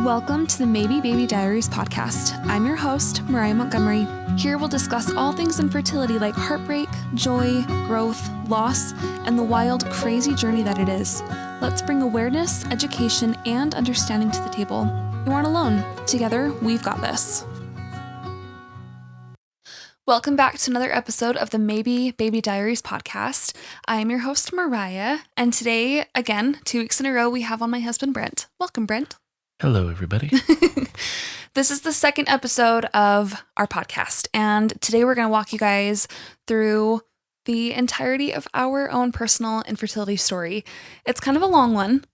Welcome to the Maybe Baby Diaries Podcast. I'm your host, Mariah Montgomery. Here we'll discuss all things infertility like heartbreak, joy, growth, loss, and the wild, crazy journey that it is. Let's bring awareness, education, and understanding to the table. You aren't alone. Together, we've got this. Welcome back to another episode of the Maybe Baby Diaries Podcast. I am your host, Mariah, and today, again, 2 weeks in a row, we have on my husband, Brent. Welcome, Brent. Hello, everybody. This is the second episode of our podcast, and today we're going to walk you guys through the entirety of our own personal infertility story. It's kind of a long one.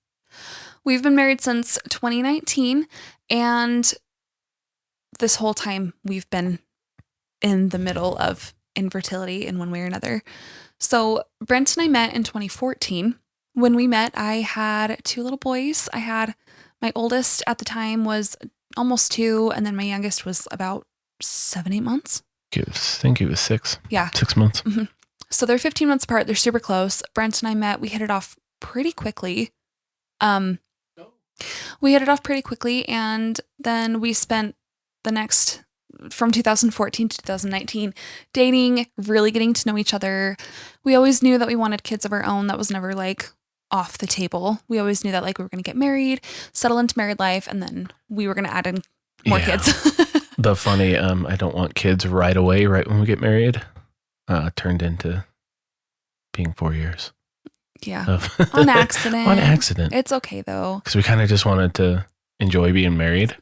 We've been married since 2019, and this whole time we've been in the middle of infertility in one way or another. So Brent and I met in 2014. When we met, I had 2 little boys. My oldest at the time was almost 2, and then my youngest was about 7-8 months. I think it was 6. Yeah. 6 months. Mm-hmm. So they're 15 months apart. They're super close. Brent and I met. We hit it off pretty quickly. And then we spent the next, from 2014 to 2019, dating, really getting to know each other. We always knew that we wanted kids of our own. That was never off the table. We always knew that we were going to get married, settle into married life, and then we were going to add in more kids. The funny, I don't want kids right away, right when we get married, turned into being 4 years. Yeah. On accident. On accident. It's okay though. Because we kind of just wanted to enjoy being married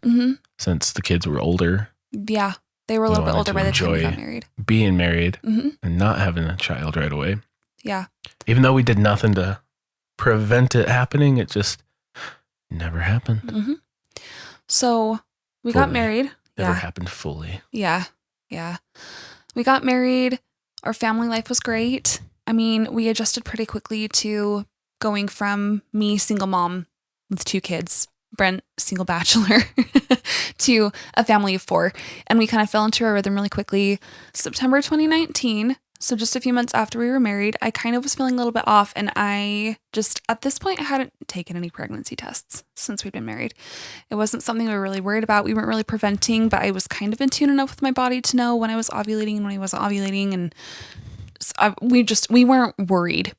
since the kids were older. Yeah. They were a little bit older by the time we got married. Being married and not having a child right away. Yeah. Even though we did nothing to prevent it happening, it just never happened. So we got married. Never happened fully. Yeah. We got married. Our family life was great. I mean, we adjusted pretty quickly to going from me, single mom with 2 kids, Brent, single bachelor, to a family of 4. And we kind of fell into our rhythm really quickly. September 2019, so just a few months after we were married, I kind of was feeling a little bit off. And at this point, I hadn't taken any pregnancy tests since we'd been married. It wasn't something we were really worried about. We weren't really preventing, but I was kind of in tune enough with my body to know when I was ovulating and when I wasn't ovulating. And we weren't worried.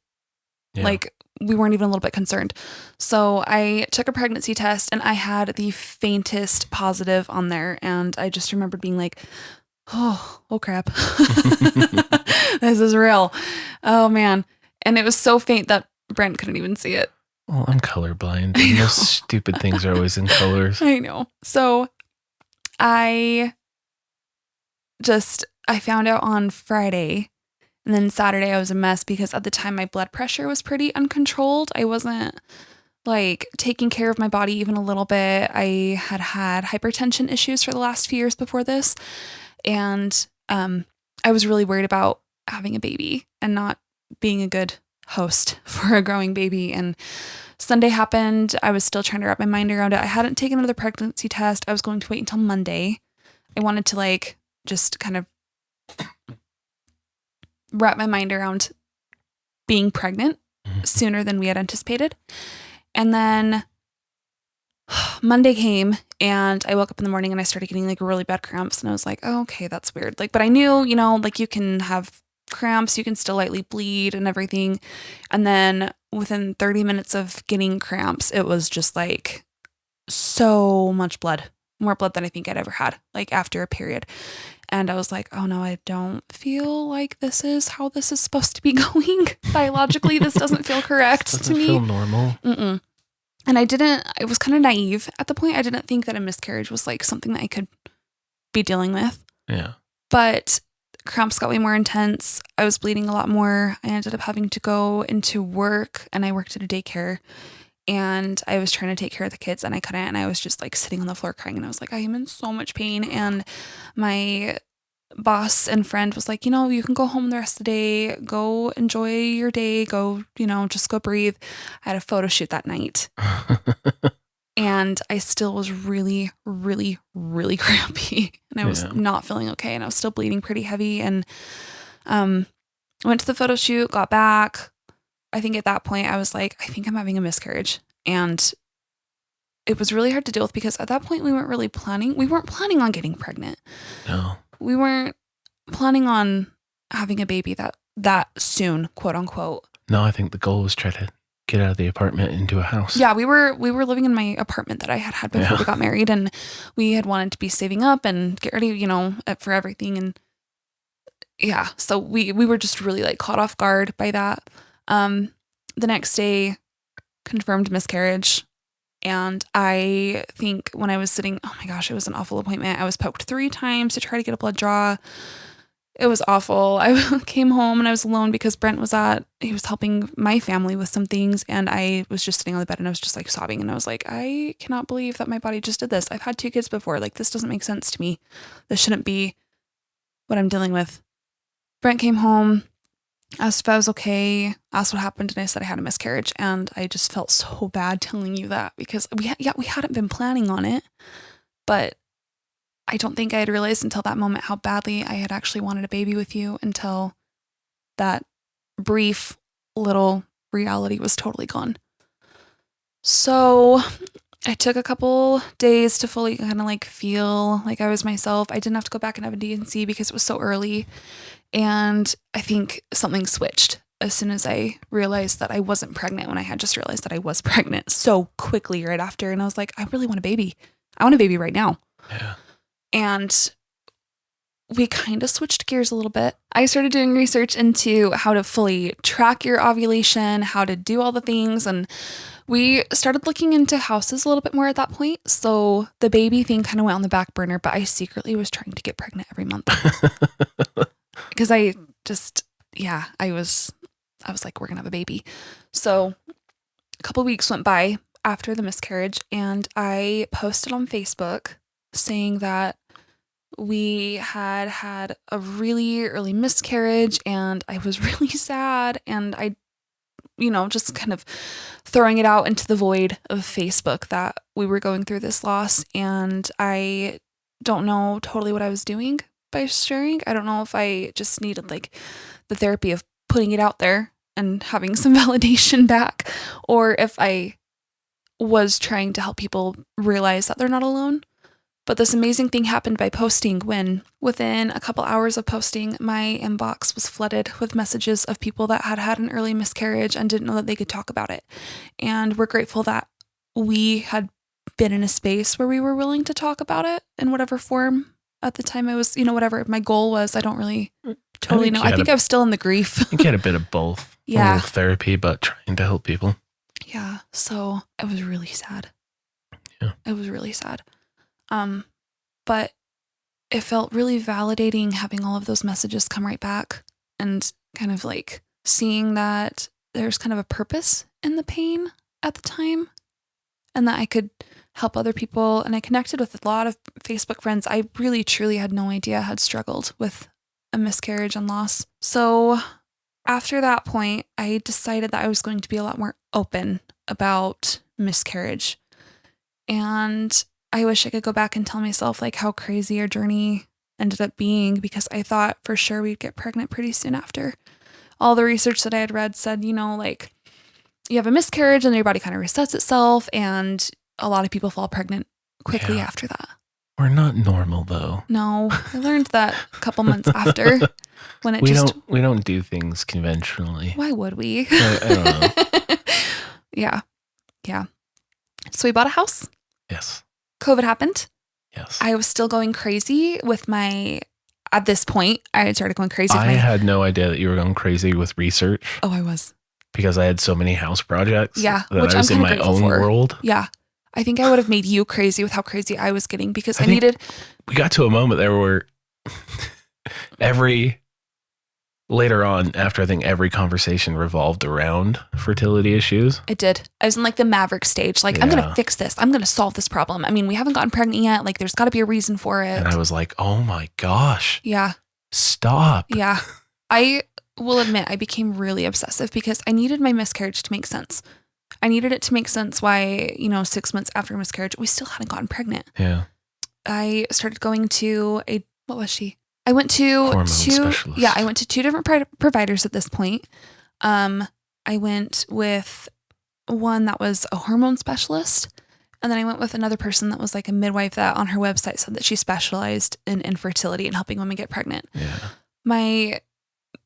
Yeah. We weren't even a little bit concerned. So I took a pregnancy test and I had the faintest positive on there. And I just remembered being like, oh crap. This is real. Oh man. And it was so faint that Brent couldn't even see it. Well, I'm colorblind. And those stupid things are always in colors. I know. So I found out on Friday. And then Saturday I was a mess because at the time my blood pressure was pretty uncontrolled. I wasn't taking care of my body even a little bit. I had hypertension issues for the last few years before this. And I was really worried about having a baby and not being a good host for a growing baby. And Sunday happened. I was still trying to wrap my mind around it. I hadn't taken another pregnancy test. I was going to wait until Monday. I wanted to just kind of wrap my mind around being pregnant sooner than we had anticipated. And then Monday came and I woke up in the morning and I started getting really bad cramps and I was like, oh, okay, that's weird. But I knew, you can have cramps, you can still lightly bleed and everything. And then within 30 minutes of getting cramps, it was just so much blood, more blood than I think I'd ever had, after a period. And I was like, oh no, I don't feel like this is how this is supposed to be going. Biologically, this doesn't feel correct to me. Doesn't feel normal. And I was kind of naive at the point. I didn't think that a miscarriage was something that I could be dealing with. Yeah. But cramps got way more intense. I was bleeding a lot more. I ended up having to go into work and I worked at a daycare. And I was trying to take care of the kids and I couldn't. And I was just sitting on the floor crying. And I was like, I am in so much pain. And my boss and friend was like, you can go home the rest of the day. Go enjoy your day. Go, just go breathe. I had a photo shoot that night. And I still was really, really, really crampy. And I was not feeling okay. And I was still bleeding pretty heavy. And I went to the photo shoot, got back. I think at that point I was like, I think I'm having a miscarriage. And it was really hard to deal with because at that point we weren't planning on getting pregnant. No. We weren't planning on having a baby that soon, quote unquote. No, I think the goal was try to get out of the apartment into a house. Yeah, we were living in my apartment that I had before we got married, and we had wanted to be saving up and get ready, for everything. And yeah, so we were just really like caught off guard by that. The next day, confirmed miscarriage. And I think when I was sitting, oh my gosh, it was an awful appointment. I was poked 3 times to try to get a blood draw. It was awful. I came home and I was alone because Brent he was helping my family with some things, and I was just sitting on the bed and I was just like sobbing, and I was like, I cannot believe that my body just did this. I've had 2 kids before. Like, this doesn't make sense to me. This shouldn't be what I'm dealing with. Brent came home, asked if I was okay, asked what happened, and I said I had a miscarriage, and I just felt so bad telling you that because we hadn't been planning on it, but I don't think I had realized until that moment how badly I had actually wanted a baby with you until that brief little reality was totally gone. So I took a couple days to fully kind of like feel like I was myself. I didn't have to go back and have a D&C because it was so early. And I think something switched as soon as I realized that I wasn't pregnant when I had just realized that I was pregnant so quickly right after. And I was like, I really want a baby. I want a baby right now. Yeah. And we kind of switched gears a little bit. I started doing research into how to fully track your ovulation, how to do all the things. And we started looking into houses a little bit more at that point. So the baby thing kind of went on the back burner, but I secretly was trying to get pregnant every month. Because I was like, we're going to have a baby. So a couple weeks went by after the miscarriage, and I posted on Facebook saying that we had a really early miscarriage and I was really sad, and I, just kind of throwing it out into the void of Facebook that we were going through this loss, and I don't know totally what I was doing by sharing. I don't know if I just needed like the therapy of putting it out there and having some validation back, or if I was trying to help people realize that they're not alone. But this amazing thing happened by posting when within a couple hours of posting, my inbox was flooded with messages of people that had had an early miscarriage and didn't know that they could talk about it. And we're grateful that we had been in a space where we were willing to talk about it in whatever form. At the time I was, whatever my goal was, I don't really totally know. I think I was still in the grief. I think you had a bit of both. Yeah. A little therapy, but trying to help people. Yeah. So it was really sad. Yeah. It was really sad. But it felt really validating having all of those messages come right back and kind of like seeing that there's kind of a purpose in the pain at the time and that I could help other people. And I connected with a lot of Facebook friends I really truly had no idea had struggled with a miscarriage and loss. So after that point, I decided that I was going to be a lot more open about miscarriage. And I wish I could go back and tell myself like how crazy our journey ended up being, because I thought for sure we'd get pregnant pretty soon after. All the research that I had read said, like you have a miscarriage and your body kind of resets itself, and a lot of people fall pregnant quickly after that. We're not normal though. No, I learned that a couple months after when we don't do things conventionally. Why would we? I don't know. Yeah. So we bought a house. Yes. COVID happened. Yes. I was still going crazy with at this point, I had started going crazy. I had no idea that you were going crazy with research. Oh, I was. Because I had so many house projects. Yeah. That Which I was I'm in my own world. Yeah. I think I would have made you crazy with how crazy I was getting because we got to a moment there where later on, after I think every conversation revolved around fertility issues. It did. I was in like the maverick stage. Like, I'm going to fix this. I'm going to solve this problem. I mean, we haven't gotten pregnant yet. Like, there's got to be a reason for it. And I was like, oh my gosh. Yeah. Stop. Yeah. I will admit I became really obsessive because I needed my miscarriage to make sense. I needed it to make sense why, 6 months after miscarriage, we still hadn't gotten pregnant. Yeah. I started going to what was she? I went to hormone specialist. Yeah, I went to 2 different providers at this point. I went with one that was a hormone specialist, And then I went with another person that was like a midwife that on her website said that she specialized in infertility and helping women get pregnant. Yeah. My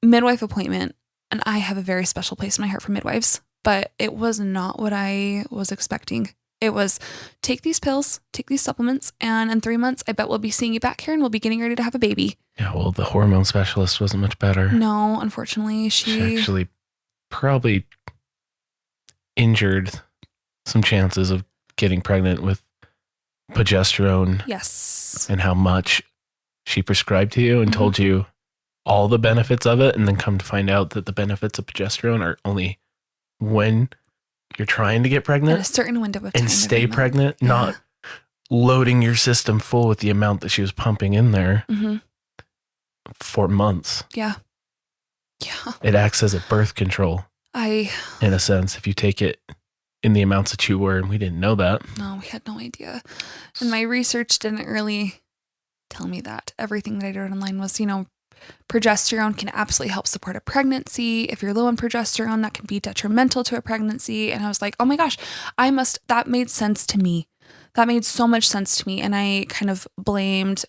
midwife appointment, and I have a very special place in my heart for midwives, but it was not what I was expecting. It was take these pills, take these supplements, and in 3 months, I bet we'll be seeing you back here and we'll be getting ready to have a baby. Yeah, well, the hormone specialist wasn't much better. No, unfortunately, She actually probably injured some chances of getting pregnant with progesterone. Yes. And how much she prescribed to you and told you all the benefits of it, and then come to find out that the benefits of progesterone are only when you're trying to get pregnant. At a certain window of time. And stay pregnant, not loading your system full with the amount that she was pumping in there for months. Yeah. Yeah. It acts as a birth control. In a sense, if you take it in the amounts that you were, and we didn't know that. No, we had no idea. And my research didn't really tell me that. Everything that I read online was, progesterone can absolutely help support a pregnancy. If you're low on progesterone, that can be detrimental to a pregnancy. And I was like, oh my gosh, that made sense to me. That made so much sense to me. And I kind of blamed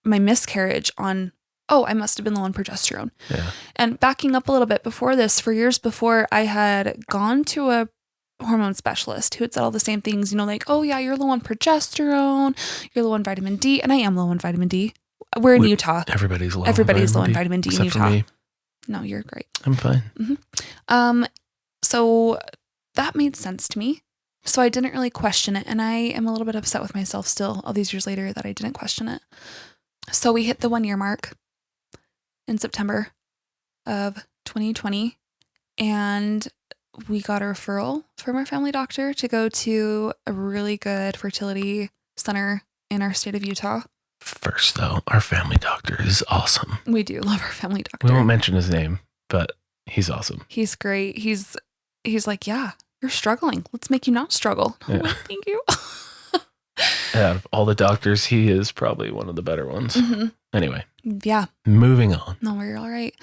my miscarriage on, I must have been low on progesterone. Yeah. And backing up a little bit before this, for years before, I had gone to a hormone specialist who had said all the same things, like, oh yeah, you're low on progesterone, you're low on vitamin D. And I am low on vitamin D. We're in Utah. Everybody's low on vitamin D in Utah. For me. No, you're great. I'm fine. So that made sense to me. So I didn't really question it. And I am a little bit upset with myself still all these years later that I didn't question it. So we hit the 1 year mark in September of 2020. And we got a referral from our family doctor to go to a really good fertility center in our state of Utah. First, though, our family doctor is awesome. We do love our family doctor. We won't mention his name, but he's awesome. He's great. He's like, yeah, you're struggling. Let's make you not struggle. Yeah. Like, thank you. Out of all the doctors, he is probably one of the better ones. Anyway. Yeah. Moving on. No, we're all right.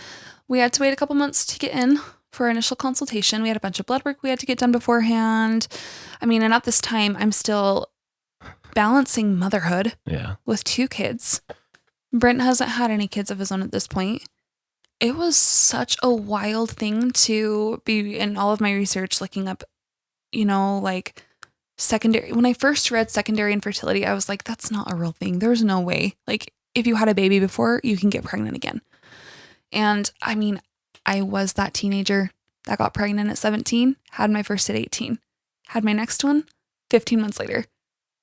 We had to wait a couple months to get in for our initial consultation. We had a bunch of blood work we had to get done beforehand. And at this time, I'm still balancing motherhood with 2 kids. Brent hasn't had any kids of his own at this point. It was such a wild thing to be in all of my research looking up, like secondary. When I first read Secondary Infertility, I was like, that's not a real thing. There's no way. Like, if you had a baby before, you can get pregnant again. And I was that teenager that got pregnant at 17, had my first at 18, had my next one 15 months later.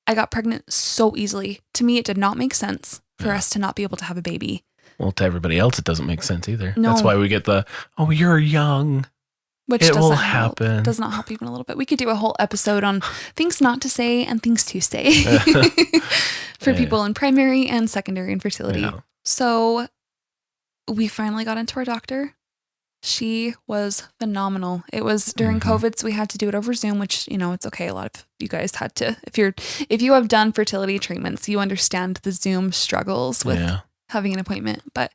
I got pregnant so easily. To me, it did not make sense for us to not be able to have a baby. Well, to everybody else, it doesn't make sense either. No. That's why we get you're young. Which it will help. happen. Does not help even a little bit. We could do a whole episode on things not to say and things to say for people in primary and secondary infertility. Yeah. So we finally got into our doctor. She was phenomenal. It was during COVID, so we had to do it over Zoom, which, it's okay. A lot of you guys had to, if you have done fertility treatments, you understand the Zoom struggles with having an appointment, but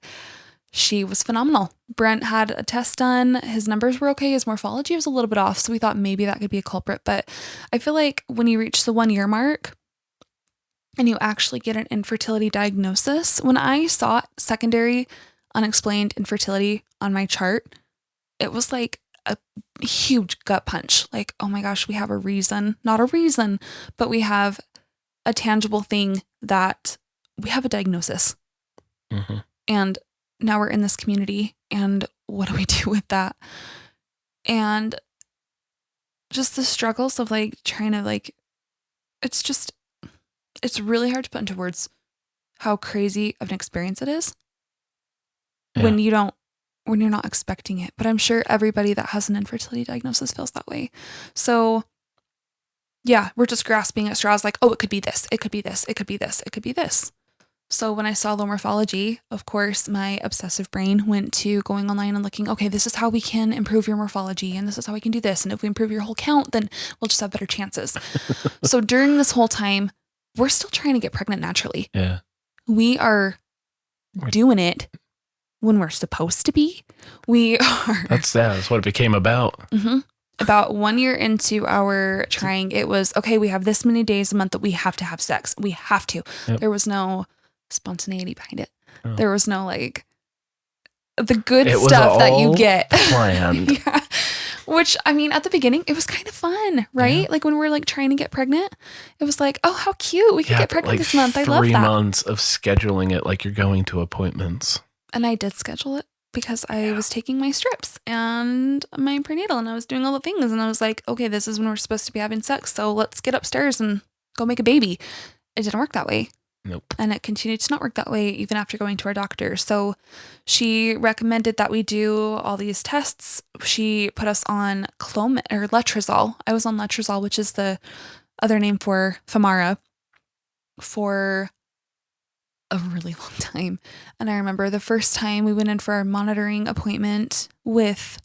she was phenomenal. Brent had a test done. His numbers were okay. His morphology was a little bit off, so we thought maybe that could be a culprit, but I feel like when you reach the 1 year mark and you actually get an infertility diagnosis, when I saw secondary unexplained infertility on my chart, it was like a huge gut punch. Like, oh my gosh, we have a reason, not a reason, but we have a tangible thing that we have a diagnosis. And now we're in this community, and what do we do with that? And just the struggles of trying to it's really hard to put into words how crazy of an experience it is when you're not expecting it. But I'm sure everybody that has an infertility diagnosis feels that way. So yeah, we're just grasping at straws like, oh, it could be this, it could be this, it could be this, it could be this. So when I saw low morphology, of course, my obsessive brain went to going online and looking, okay, this is how we can improve your morphology, and this is how we can do this. And if we improve your whole count, then we'll just have better chances. So during this whole time, we're still trying to get pregnant naturally. Yeah. We are doing it when we're supposed to be. We are. That's what it became about. about 1 year into our trying, it was, okay, we have this many days a month that we have to have sex. We have to. Yep. There was no spontaneity behind it. Oh. There was no like the good It was stuff that you all get. planned. Yeah. Which, I mean, at the beginning, it was kind of fun, right? Yeah. Like when we were like trying to get pregnant, it was like, oh, how cute. We could get pregnant like this month. I love 3 that. months of scheduling it like you're going to appointments. And I did schedule it because I was taking my strips and my prenatal and I was doing all the things. And I was like, okay, this is when we're supposed to be having sex. So let's get upstairs and go make a baby. It didn't work that way. Nope. And it continued to not work that way even after going to our doctor. So she recommended that we do all these tests. She put us on letrozole. I was on letrozole, which is the other name for Femara, for a really long time. And I remember the first time we went in for our monitoring appointment with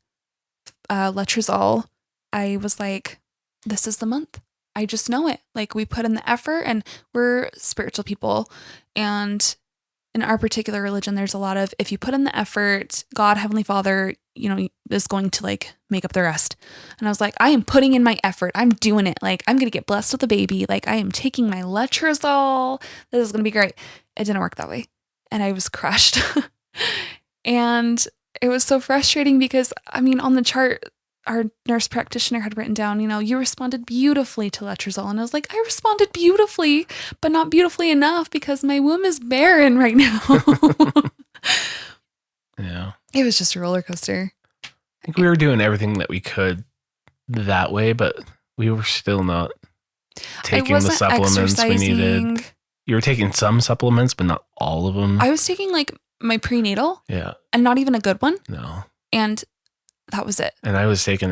letrozole, I was like, this is the month. I just know it. Like we put in the effort and we're spiritual people. And in our particular religion, there's a lot of, if you put in the effort, God, Heavenly Father, is going to like make up the rest. And I was like, I am putting in my effort. I'm doing it. Like I'm going to get blessed with a baby. Like I am taking my letrozole. This is going to be great. It didn't work that way. And I was crushed. And it was so frustrating because, I mean, on the chart, our nurse practitioner had written down, you responded beautifully to letrozole. And I was like, I responded beautifully, but not beautifully enough because my womb is barren right now. Yeah. It was just a roller coaster. I think we were doing everything that we could that way, but we were still not taking the supplements we needed. You were taking some supplements, but not all of them. I was taking like my prenatal. Yeah. And not even a good one. No. And that was it. And I was taking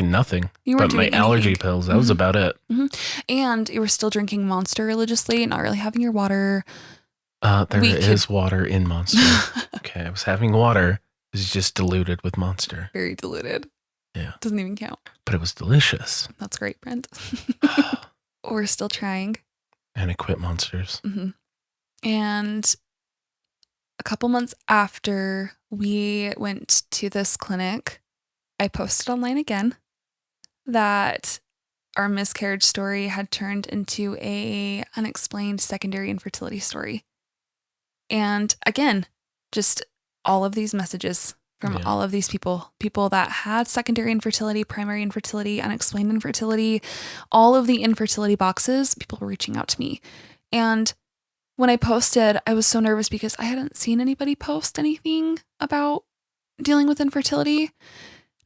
nothing. You weren't but my doing allergy anything. pills. That was about it. Mm-hmm. And you were still drinking Monster religiously, not really having your water. There is water in Monster. Okay, I was having water. It was just diluted with Monster. Very diluted. Yeah. Doesn't even count. But it was delicious. That's great, Brent. We're still trying. And I quit Monsters. Mm-hmm. And a couple months after we went to this clinic, I posted online again that our miscarriage story had turned into a unexplained secondary infertility story. And again, just all of these messages from all of these people that had secondary infertility, primary infertility, unexplained infertility, all of the infertility boxes, people were reaching out to me. And when I posted, I was so nervous because I hadn't seen anybody post anything about dealing with infertility.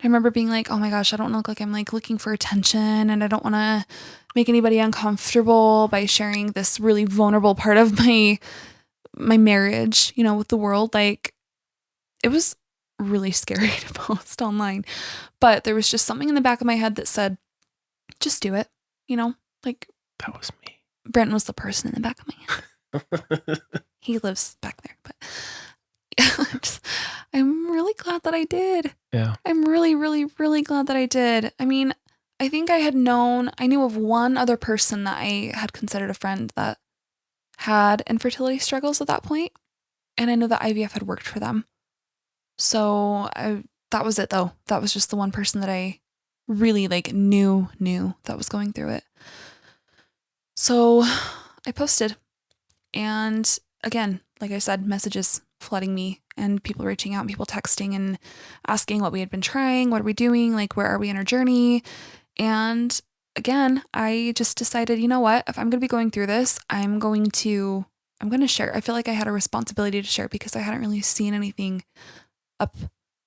I remember being like, oh my gosh, I don't look like I'm like looking for attention and I don't want to make anybody uncomfortable by sharing this really vulnerable part of my marriage, with the world. Like it was really scary to post online, but there was just something in the back of my head that said, just do it, like that was me. Brent was the person in the back of my head. He lives back there, but I'm really glad that I did. Yeah. I'm really, really, really glad that I did. I mean, I think I knew of one other person that I had considered a friend that had infertility struggles at that point, and I know that IVF had worked for them. So that was it though. That was just the one person that I really knew that was going through it. So I posted. And again, like I said, messages flooding me and people reaching out and people texting and asking what we had been trying, what are we doing, where are we in our journey? And again, I just decided, you know what, if I'm going to be going through this, I'm going to share. I feel like I had a responsibility to share because I hadn't really seen anything up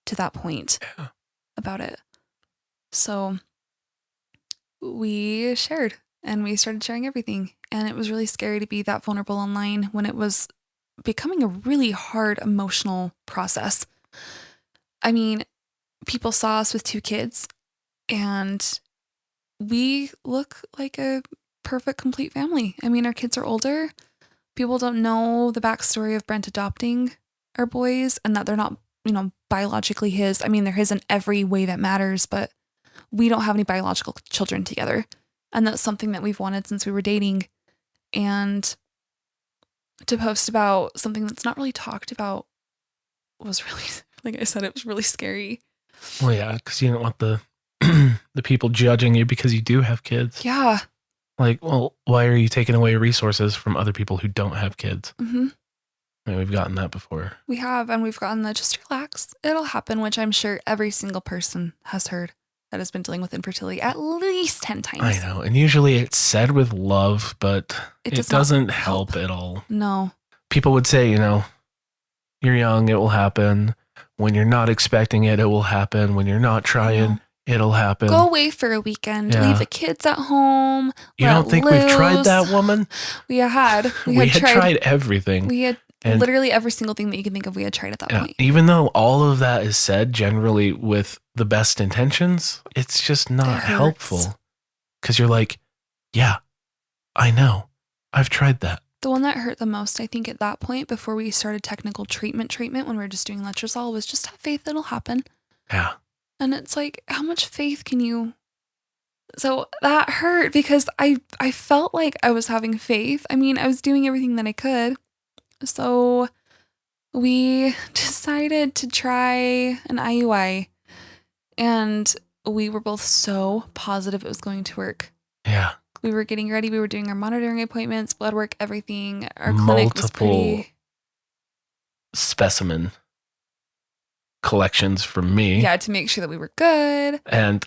to that point about it. So we shared. And we started sharing everything. And it was really scary to be that vulnerable online when it was becoming a really hard emotional process. I mean, people saw us with 2 kids and we look like a perfect, complete family. I mean, our kids are older. People don't know the backstory of Brent adopting our boys and that they're not, biologically his. I mean, they're his in every way that matters, but we don't have any biological children together. And that's something that we've wanted since we were dating. And to post about something that's not really talked about was really, like I said, it was really scary. Well, yeah, because you don't want the the people judging you because you do have kids. Yeah. Like, well, why are you taking away resources from other people who don't have kids? Mm-hmm. I mean, we've gotten that before. We have, and we've gotten the just relax. It'll happen, which I'm sure every single person has heard that has been dealing with infertility at least 10 times. I know. And usually it's said with love, but it doesn't help at all. No. People would say, you're young, it will happen. When you're not expecting it, it will happen. When you're not trying, it'll happen. Go away for a weekend. Yeah. Leave the kids at home. You don't think we've tried that, woman? We had. We had tried everything. We had literally every single thing that you can think of, we had tried at that point. Even though all of that is said generally with the best intentions, it's just not helpful. Because you're like, yeah, I know. I've tried that. The one that hurt the most, I think, at that point, before we started technical treatment, when we were just doing letrozole, was just have faith it'll happen. Yeah. And it's like, how much faith can you... So that hurt because I felt like I was having faith. I mean, I was doing everything that I could. So we decided to try an IUI. And we were both so positive it was going to work. Yeah. We were getting ready. We were doing our monitoring appointments, blood work, everything. Our clinic was pretty... specimen collections from me. Yeah, to make sure that we were good. And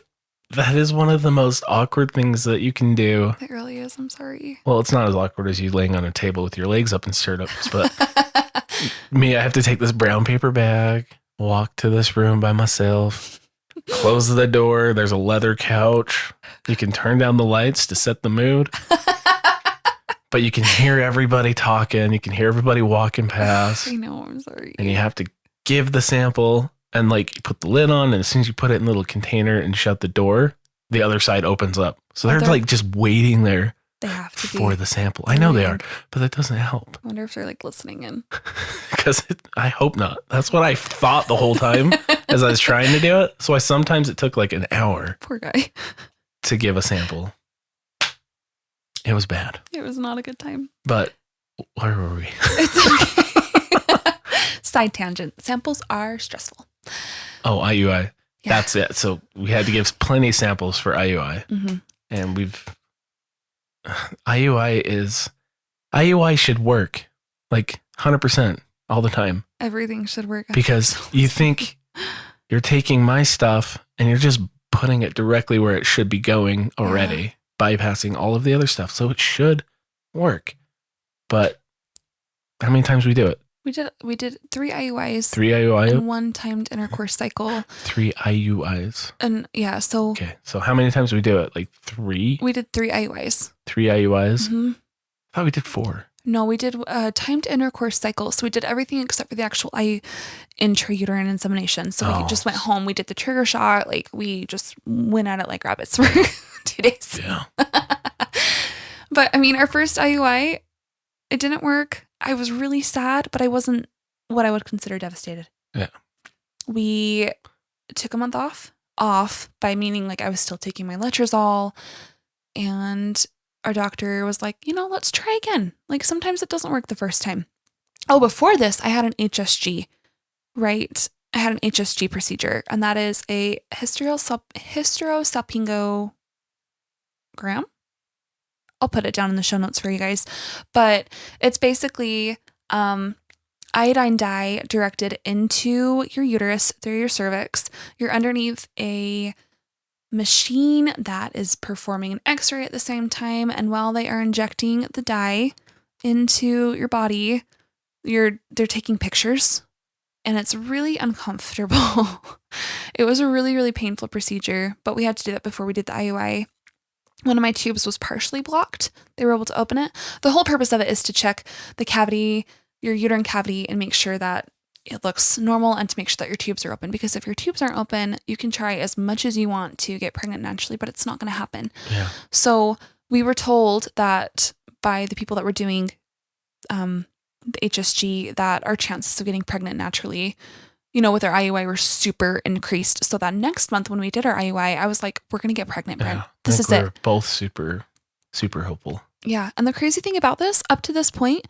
that is one of the most awkward things that you can do. It really is. I'm sorry. Well, it's not as awkward as you laying on a table with your legs up in stirrups, but me, I have to take this brown paper bag, walk to this room by myself, close the door. There's a leather couch. You can turn down the lights to set the mood. But you can hear everybody talking. You can hear everybody walking past. I know. I'm sorry. And you have to give the sample and you put the lid on. And as soon as you put it in a little container and shut the door, the other side opens up. So they're just waiting there. They have to for the sample. I know they are, but that doesn't help. I wonder if they're listening in. Because I hope not. That's what I thought the whole time as I was trying to do it. So sometimes it took an hour. Poor guy. To give a sample. It was bad. It was not a good time. But where were we? It's okay. Side tangent. Samples are stressful. Oh, IUI. Yeah. That's it. So we had to give plenty of samples for IUI. Mm-hmm. And IUI should work 100% all the time. Everything should work. Because you think you're taking my stuff and you're just putting it directly where it should be going already, bypassing all of the other stuff. So it should work. But how many times we do it? We did 3 IUIs. 3 IUIs? And 1 timed intercourse cycle. 3 IUIs. And yeah, so... Okay, so how many times did we do it? 3? We did 3 IUIs. 3 IUIs? Mm-hmm. I thought we did 4. No, we did timed intercourse cycle. So we did everything except for the actual intrauterine insemination. So we just went home. We did the trigger shot. We just went at it like rabbits for 2 days. Yeah. But I mean, our first IUI, it didn't work. I was really sad, but I wasn't what I would consider devastated. Yeah. We took a month off by meaning I was still taking my letrozole, and our doctor was like, let's try again. Sometimes it doesn't work the first time. Oh, before this, I had an HSG, right? I had an HSG procedure, and that is a hysterosalpingogram. I'll put it down in the show notes for you guys. But it's basically iodine dye directed into your uterus through your cervix. You're underneath a machine that is performing an x-ray at the same time. And while they are injecting the dye into your body, they're taking pictures. And it's really uncomfortable. It was a really, really painful procedure. But we had to do that before we did the IUI. One of my tubes was partially blocked. They were able to open it. The whole purpose of it is to check the cavity, your uterine cavity, and make sure that it looks normal and to make sure that your tubes are open. Because if your tubes aren't open, you can try as much as you want to get pregnant naturally, but it's not going to happen. Yeah. So we were told that by the people that were doing the HSG that our chances of getting pregnant naturally, with our IUI were super increased. So that next month when we did our IUI, I was like, we're going to get pregnant, Brent. This is it. We're both super, super hopeful. Yeah. And the crazy thing about this, up to this point,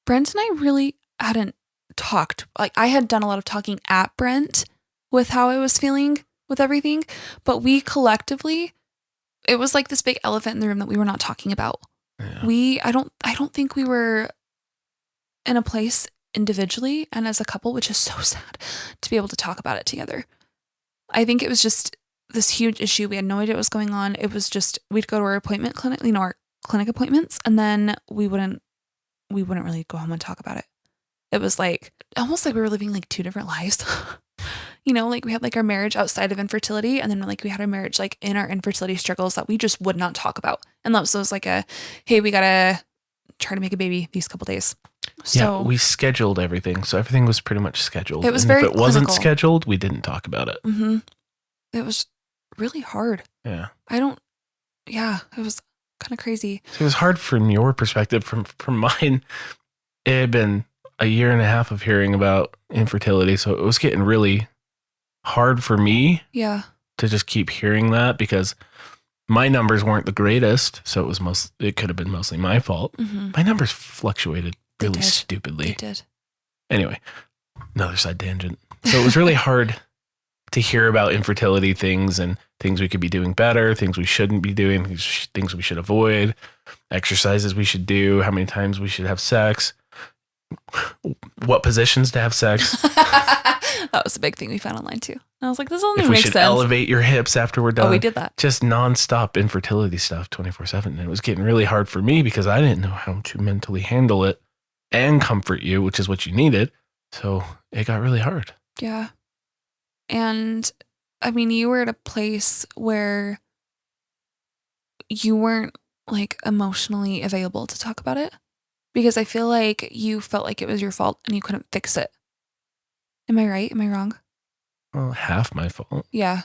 Brent and I really hadn't talked. I had done a lot of talking at Brent with how I was feeling with everything. But we collectively, it was like this big elephant in the room that we were not talking about. Yeah. I don't think we were in a place individually and as a couple, which is so sad, to be able to talk about it together. I think it was just this huge issue. We had no idea what was going on. It was just, we'd go to our appointment clinic, our clinic appointments, and then we wouldn't really go home and talk about it. It was like, almost like we were living like two different lives. Like we had like our marriage outside of infertility, and then like we had our marriage like in our infertility struggles that we just would not talk about. And that was like hey, we gotta try to make a baby these couple days. So yeah, we scheduled everything. So everything was pretty much scheduled. It was and very if it wasn't clinical. scheduled, we didn't talk about it. Mm-hmm. It was really hard. Yeah. It was kind of crazy. So it was hard from your perspective. From mine, it had been a year and a half of hearing about infertility. So it was getting really hard for me Yeah. to just keep hearing that because my numbers weren't the greatest. So it could have been mostly my fault. Mm-hmm. My numbers fluctuated really They did. stupidly. They did. Anyway, another side tangent. So it was really hard to hear about infertility things and things we could be doing better, things we shouldn't be doing, things we should avoid, exercises we should do, how many times we should have sex, what positions to have sex. That was a big thing we found online too. And I was like, this only if we makes should sense. elevate your hips after we're done. Oh, we did that. Just nonstop infertility stuff 24/7. And it was getting really hard for me because I didn't know how to mentally handle it and comfort you, which is what you needed. So it got really hard. Yeah. And I mean, you were at a place where you weren't like emotionally available to talk about it because I feel like you felt like it was your fault and you couldn't fix it. Am I right? Am I wrong? Well, half my fault. Yeah.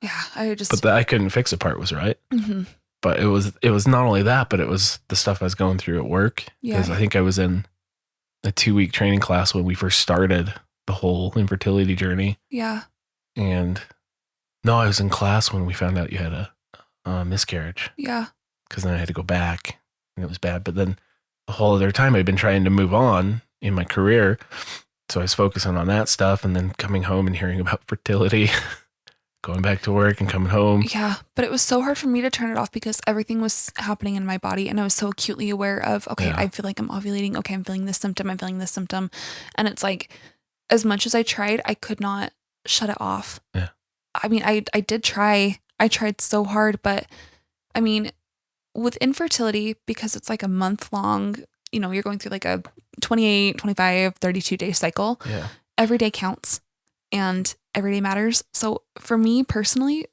Yeah. I just. But the I couldn't fix it part was right. Mm-hmm. But it was not only that, but it was the stuff I was going through at work. Because I think I was in a 2-week training class when we first started the whole infertility journey. Yeah. And no, I was in class when we found out you had a miscarriage. Yeah. Because then I had to go back and it was bad. But then the whole other time I'd been trying to move on in my career. So I was focusing on that stuff and then coming home and hearing about fertility, going back to work and coming home. Yeah. But it was so hard for me to turn it off because everything was happening in my body and I was so acutely aware of, okay, Yeah. I feel like I'm ovulating. Okay, I'm feeling this symptom. I'm feeling this symptom. And it's like, as much as I tried, I could not shut it off. Yeah. I mean, I did try. I tried so hard, but I mean, with infertility, because it's like a month long, you're going through like a 28, 25, 32 day cycle. Yeah. Every day counts and every day matters. So for me personally,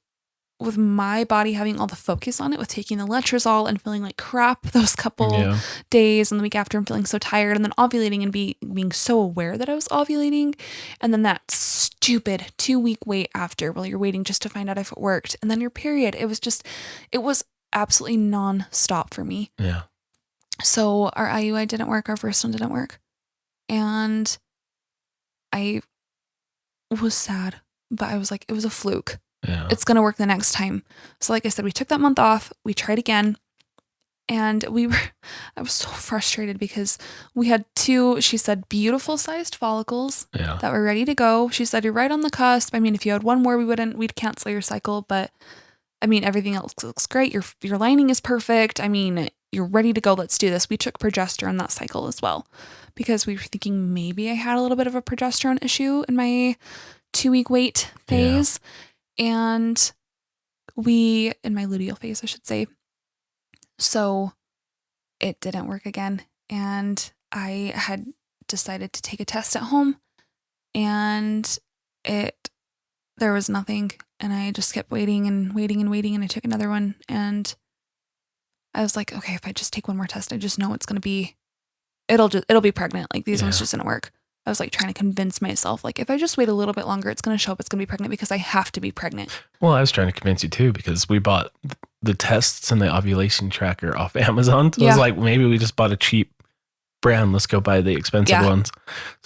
with my body having all the focus on it, with taking the letrozole and feeling like crap those couple days and the week after I'm feeling so tired and then ovulating and being so aware that I was ovulating. And then that stupid 2-week wait after while you're waiting just to find out if it worked. And then your period, it was absolutely non-stop for me. Yeah. So our IUI didn't work. Our first one didn't work. And I was sad, but I was like, it was a fluke. Yeah. It's going to work the next time. So like I said, we took that month off. We tried again. And I was so frustrated because we had 2, she said, beautiful sized follicles that were ready to go. She said, you're right on the cusp. I mean, if you had one more, we'd cancel your cycle. But I mean, everything else looks great. Your lining is perfect. I mean, you're ready to go. Let's do this. We took progesterone that cycle as well because we were thinking maybe I had a little bit of a progesterone issue in my 2-week wait phase. And in my luteal phase, I should say. So it didn't work again. And I had decided to take a test at home and there was nothing. And I just kept waiting and waiting and waiting. And I took another one and I was like, okay, if I just take one more test, I just know it's going to be, it'll be pregnant. Like these ones just didn't work. I was like trying to convince myself, like if I just wait a little bit longer, it's going to show up, it's going to be pregnant because I have to be pregnant. Well, I was trying to convince you too, because we bought the tests and the ovulation tracker off Amazon. So it was like, maybe we just bought a cheap brand. Let's go buy the expensive ones.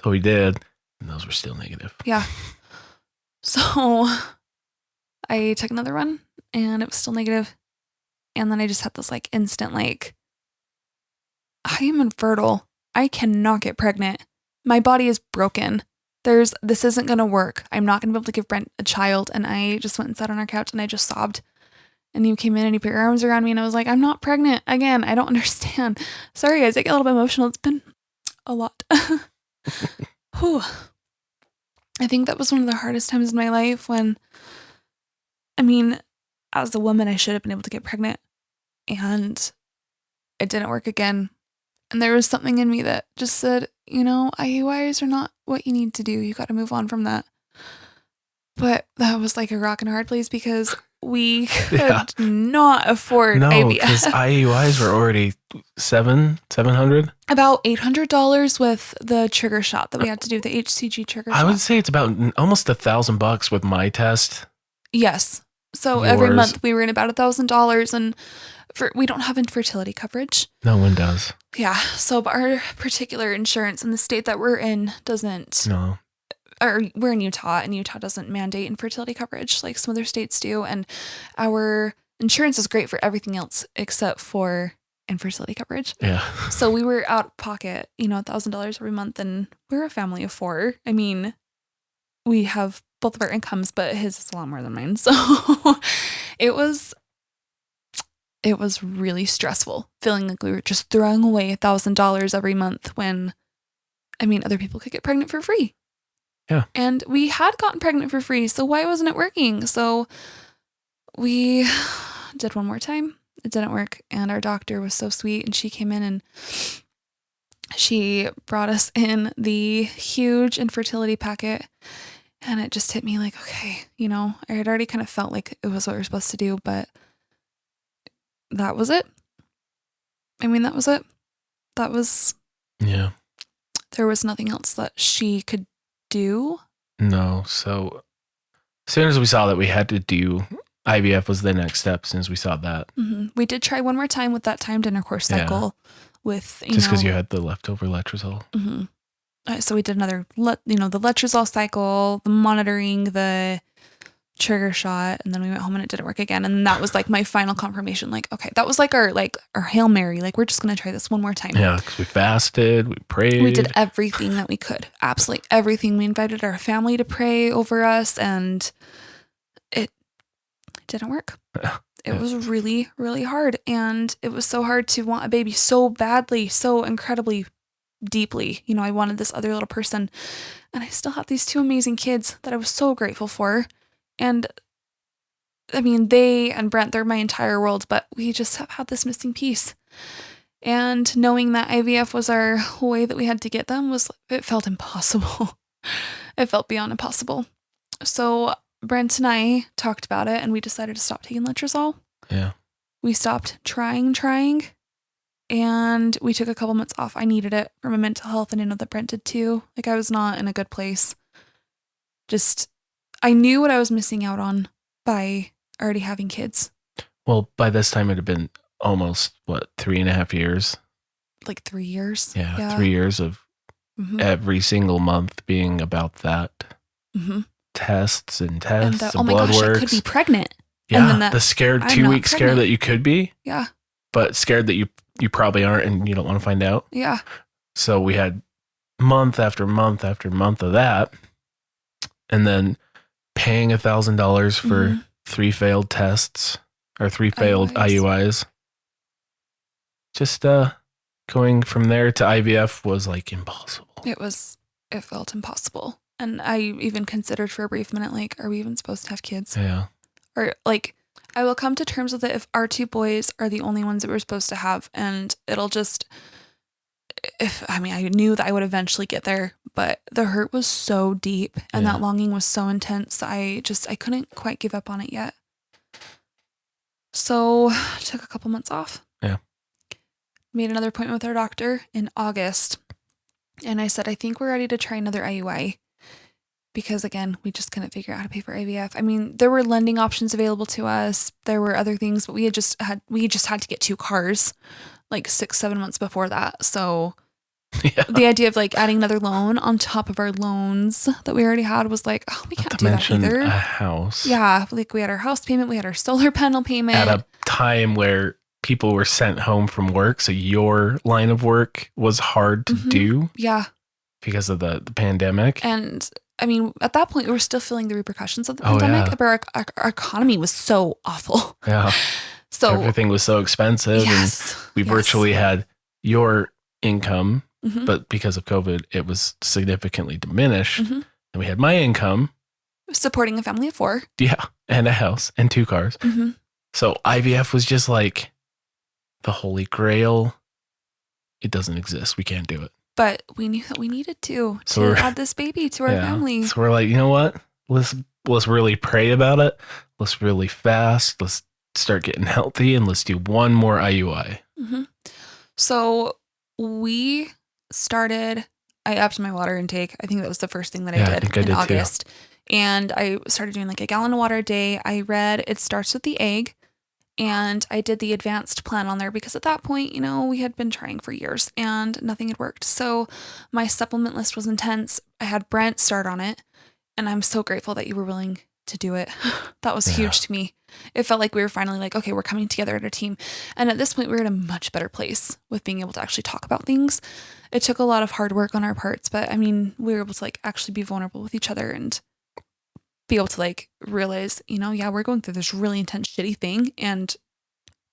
So we did. And those were still negative. Yeah. So I took another one and it was still negative. And then I just had this like instant, like, I am infertile. I cannot get pregnant. My body is broken. this isn't going to work. I'm not going to be able to give Brent a child. And I just went and sat on our couch and I just sobbed. And you came in and you put your arms around me and I was like, I'm not pregnant. Again, I don't understand. Sorry, guys, I get a little bit emotional. It's been a lot. Whew. I think that was one of the hardest times in my life when, I mean, as a woman, I should have been able to get pregnant. And it didn't work again. And there was something in me that just said, IUIs are not what you need to do. You got to move on from that. But that was like a rock and a hard place because we could not afford IVF. Because IUIs were already $700? About $800 with the trigger shot that we had to do, the HCG trigger shot. I would say it's about almost $1,000 with my test. Yes. So every month we were in about $1,000, and we don't have infertility coverage. No one does. Yeah. So our particular insurance in the state that we're in doesn't. No. Or we're in Utah, and Utah doesn't mandate infertility coverage like some other states do. And our insurance is great for everything else except for infertility coverage. Yeah. So we were out of pocket, $1,000 every month, and we're a family of 4. I mean, we have both of our incomes, but his is a lot more than mine. So it was really stressful, feeling like we were just throwing away $1,000 every month when, other people could get pregnant for free. Yeah. And we had gotten pregnant for free, so why wasn't it working? So we did one more time. It didn't work, and our doctor was so sweet, and she came in and she brought us in the huge infertility packet, and it just hit me like, okay, I had already kind of felt like it was what we were supposed to do, but that was it. That was it. That was... Yeah. There was nothing else that she could do. No. So as soon as we saw that we had to do IVF was the next step, since we saw that. Mm-hmm. We did try one more time with that timed intercourse cycle with, just because you had the leftover letrozole. Mm-hmm. So we did another, the letrozole cycle, the monitoring, the trigger shot, and then we went home and it didn't work again. And that was like my final confirmation. Like, okay, that was like our Hail Mary. Like, we're just going to try this one more time. Yeah, because we fasted, we prayed. We did everything that we could. Absolutely everything. We invited our family to pray over us, and it didn't work. It was really, really hard. And it was so hard to want a baby so badly, so incredibly deeply. I wanted this other little person, and I still have these 2 amazing kids that I was so grateful for. And they and Brent, they're my entire world, but we just have had this missing piece. And knowing that IVF was our way that we had to get them it felt impossible. It felt beyond impossible. So Brent and I talked about it, and we decided to stop taking letrozole. Yeah. We stopped trying, and we took a couple months off. I needed it for my mental health, and I know that Brent did too. Like, I was not in a good place. I knew what I was missing out on by already having kids. Well, by this time it had been almost, 3.5 years? Like 3 years. Yeah. 3 years of every single month being about that. Mm-hmm. Tests and blood works. I could be pregnant. Yeah, and then the scared 2-week scare that you could be. Yeah. But scared that you probably aren't, and you don't want to find out. Yeah. So we had month after month after month of that. And then paying $1,000 for 3 failed tests, or 3 failed IUIs. Just going from there to IVF was like impossible. It felt impossible. And I even considered for a brief minute, like, are we even supposed to have kids? Yeah. Or like, I will come to terms with it if our 2 boys are the only ones that we're supposed to have. And it'll just, I knew that I would eventually get there, but the hurt was so deep and that longing was so intense. I couldn't quite give up on it yet. So took a couple months off. Yeah. Made another appointment with our doctor in August. And I said, I think we're ready to try another IUI. Because again, we just couldn't figure out how to pay for IVF. There were lending options available to us. There were other things, but we just had to get 2 cars like 6-7 months before that. So the idea of like adding another loan on top of our loans that we already had was like, oh, we can't do that either. A house. Yeah. Like, we had our house payment, we had our solar panel payment. At a time where people were sent home from work. So your line of work was hard to do. Yeah. Because of the pandemic. And I mean, at that point, we were still feeling the repercussions of the pandemic, yeah. but our economy was so awful. Yeah. So Everything was so expensive. yes, And we virtually had your income, Mhm. but because of COVID, it was significantly diminished. Mhm. And we had my income. Supporting a family of 4. Yeah. And a house and 2 cars. Mm-hmm. So IVF was just like the holy grail. It doesn't exist. We can't do it. But we knew that we needed to add this baby to our family. So we're like, you know what? Let's really pray about it. Let's really fast. Let's start getting healthy, and let's do one more IUI. Mm-hmm. So we started. I upped my water intake. I think that was the first thing that I did in August. Too. And I started doing like a gallon of water a day. I read it starts with the egg. And I did the advanced plan on there because at that point, we had been trying for years and nothing had worked. So my supplement list was intense. I had Brent start on it, and I'm so grateful that you were willing to do it. That was huge to me. It felt like we were finally like, okay, we're coming together as a team. And at this point, we were in a much better place with being able to actually talk about things. It took a lot of hard work on our parts, but I mean, we were able to like actually be vulnerable with each other and be able to like realize, we're going through this really intense, shitty thing, and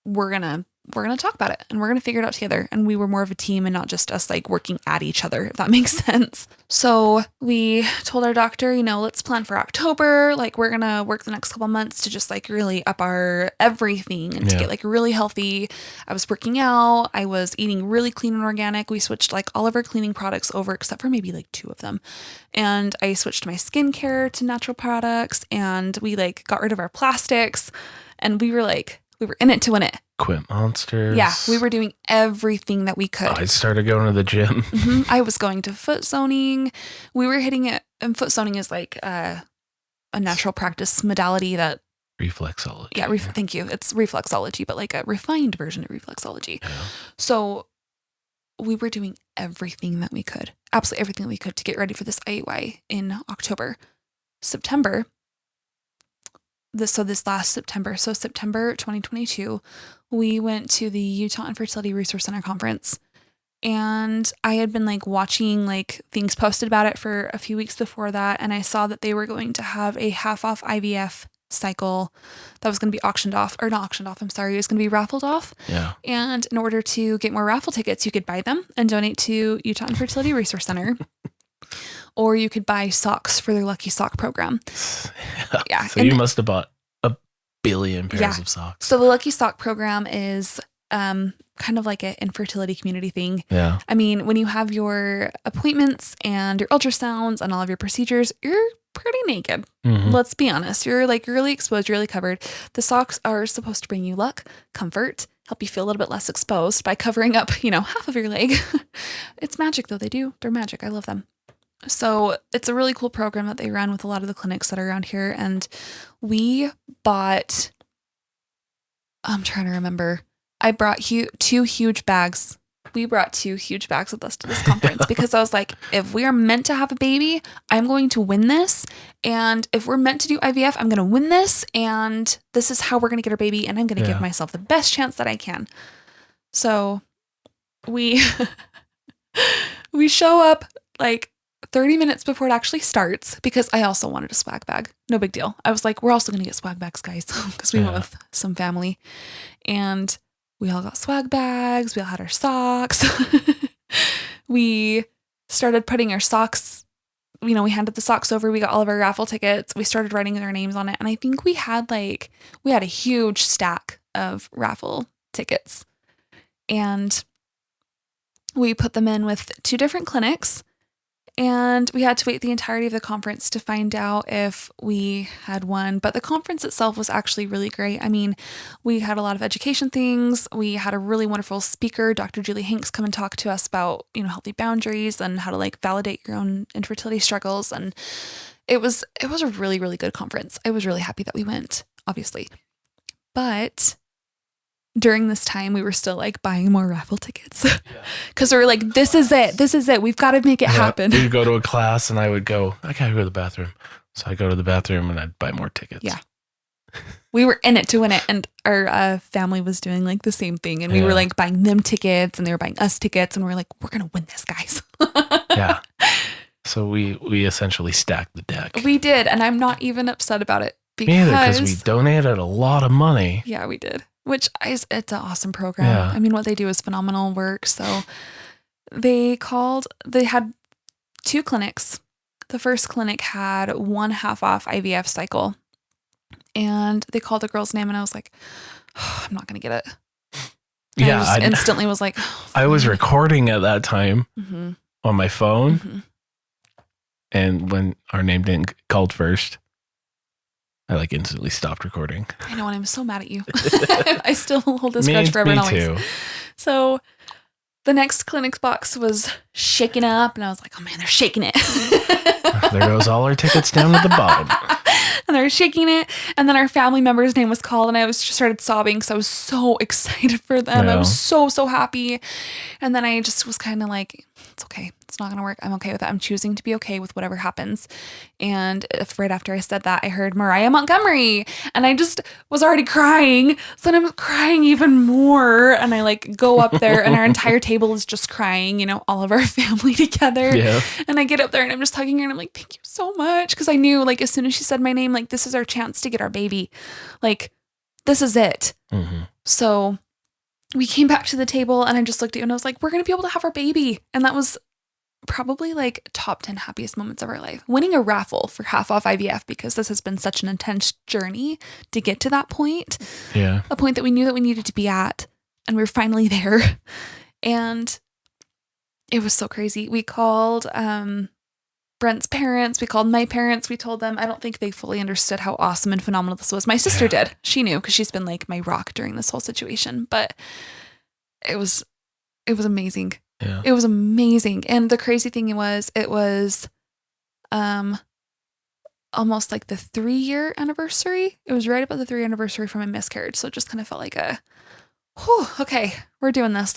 we're gonna talk about it, and we're gonna figure it out together. And we were more of a team and not just us like working at each other, if that makes sense. So we told our doctor, let's plan for October. Like, we're gonna work the next couple months to just like really up our everything and to get like really healthy. I was working out. I was eating really clean and organic. We switched like all of our cleaning products over except for maybe like 2 of them. And I switched my skincare to natural products, and we like got rid of our plastics, and we were in it to win it. Quit Monsters. Yeah, we were doing everything that we could. I started going to the gym. Mm-hmm. I was going to foot zoning. We were hitting it. And foot zoning is like a natural practice modality that... Reflexology. Yeah, thank you. It's reflexology, but like a refined version of reflexology. Yeah. So we were doing everything that we could. Absolutely everything that we could to get ready for this IUI in October. September... This last September, so September 2022, we went to the Utah Infertility Resource Center conference, and I had been like watching like things posted about it for a few weeks before that, and I saw that they were going to have a half-off IVF cycle that was going to be auctioned off, or not auctioned off, I'm sorry, it was going to be raffled off. Yeah. And in order to get more raffle tickets, you could buy them and donate to Utah Infertility Resource Center. Or you could buy socks for their Lucky Sock program. Yeah. So you must have bought 1 billion pairs of socks. So the Lucky Sock program is kind of like an infertility community thing. Yeah. I mean, when you have your appointments and your ultrasounds and all of your procedures, you're pretty naked. Mm-hmm. Let's be honest. You're like really exposed, really covered. The socks are supposed to bring you luck, comfort, help you feel a little bit less exposed by covering up, half of your leg. It's magic though. They're magic. I love them. So it's a really cool program that they run with a lot of the clinics that are around here. And we bought, I'm trying to remember, I brought 2 huge bags. We brought 2 huge bags with us to this conference because I was like, if we are meant to have a baby, I'm going to win this. And if we're meant to do IVF, I'm going to win this. And this is how we're going to get our baby. And I'm going to give myself the best chance that I can. So we show up like 30 minutes before it actually starts because I also wanted a swag bag. No big deal. I was like, we're also going to get swag bags, guys, because we went with some family. And we all got swag bags. We all had our socks. We started putting our socks, we handed the socks over. We got all of our raffle tickets. We started writing their names on it. And I think we had a huge stack of raffle tickets. And we put them in with 2 different clinics. And we had to wait the entirety of the conference to find out if we had won. But the conference itself was actually really great. I mean, we had a lot of education things. We had a really wonderful speaker, Dr. Julie Hanks, come and talk to us about, healthy boundaries and how to validate your own infertility struggles. And it was a really, really good conference. I was really happy that we went, obviously. But during this time, we were still buying more raffle tickets because we were like, this is it. We've got to make it happen. We'd go to a class and I would go, I got to go to the bathroom. So I go to the bathroom and I'd buy more tickets. Yeah. We were in it to win it. And our family was doing the same thing. And we were buying them tickets and they were buying us tickets. And we were like, we're going to win this, guys. Yeah. So we essentially stacked the deck. We did, and I'm not even upset about it because we donated a lot of money. Yeah, we did. Which it's an awesome program. Yeah. I mean, what they do is phenomenal work. So they had 2 clinics. The first clinic had 1 half off IVF cycle. And they called the girl's name and I was like, oh, I'm not going to get it. And I instantly was like, oh, I was recording at that time on my phone. Mm-hmm. And when our name didn't called first, I instantly stopped recording. I know, and I'm so mad at you. I still hold this grudge forever. Me too. So the next clinic box was shaking up, and I was like, oh man, they're shaking it. There goes all our tickets down to the bottom. And they were shaking it. And then our family member's name was called, and I just started sobbing because I was so excited for them. I was so happy. And then I just was kind of like, it's okay. It's not going to work. I'm okay with it. I'm choosing to be okay with whatever happens. And right after I said that, I heard Mariah Montgomery, and I just was already crying. So then I'm crying even more. And I go up there, and our entire table is just crying, all of our family together. Yeah. And I get up there and I'm just hugging her and I'm like, thank you so much. Cause I knew as soon as she said my name, this is our chance to get our baby. This is it. Mm-hmm. So we came back to the table and I just looked at you and I was like, we're going to be able to have our baby. And that was probably top 10 happiest moments of our life. Winning a raffle for half off IVF, because this has been such an intense journey to get to that point. Yeah. A point that we knew that we needed to be at. And we were finally there. And it was so crazy. We called Brent's parents. We called my parents. We told them. I don't think they fully understood how awesome and phenomenal this was. My sister did. She knew because she's been my rock during this whole situation. But it was amazing. Yeah. It was amazing. And the crazy thing was, it was almost the 3-year anniversary. It was right about the 3-year anniversary from my miscarriage. So it just kind of felt okay, we're doing this.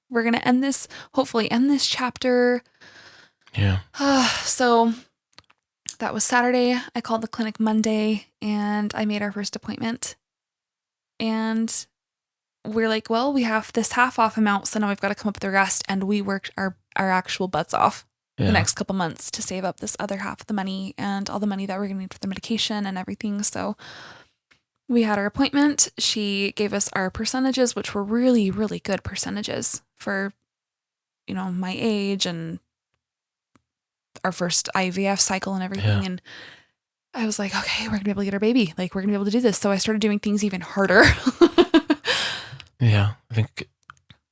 We're going to hopefully end this chapter. Yeah. So that was Saturday. I called the clinic Monday and I made our first appointment. And we're like, well, we have this half off amount, so now we've got to come up with the rest. And we worked our actual butts off the next couple months to save up this other half of the money and all the money that we're going to need for the medication and everything. So we had our appointment. She gave us our percentages, which were really, really good percentages for, my age and our first IVF cycle and everything. Yeah. And I was like, okay, we're going to be able to get our baby. We're going to be able to do this. So I started doing things even harder. Yeah, I think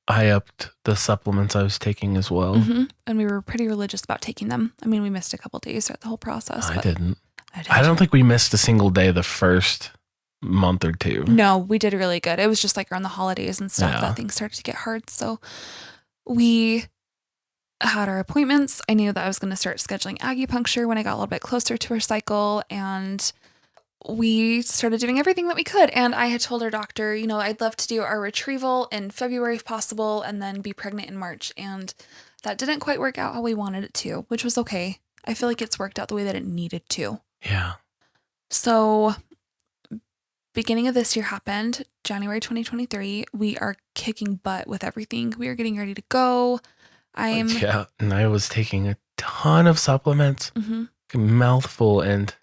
I upped the supplements I was taking as well. Mm-hmm. And we were pretty religious about taking them. I mean, we missed a couple days throughout the whole process. I didn't. I don't think we missed a single day the first month or two. No, we did really good. It was just around the holidays and stuff that things started to get hard. So we had our appointments. I knew that I was going to start scheduling acupuncture when I got a little bit closer to her cycle, and we started doing everything that we could. And I had told our doctor, I'd love to do our retrieval in February if possible and then be pregnant in March. And that didn't quite work out how we wanted it to, which was okay. I feel like it's worked out the way that it needed to. Yeah. So beginning of this year happened, January 2023. We are kicking butt with everything. We are getting ready to go. Yeah, and I was taking a ton of supplements, a mouthful, and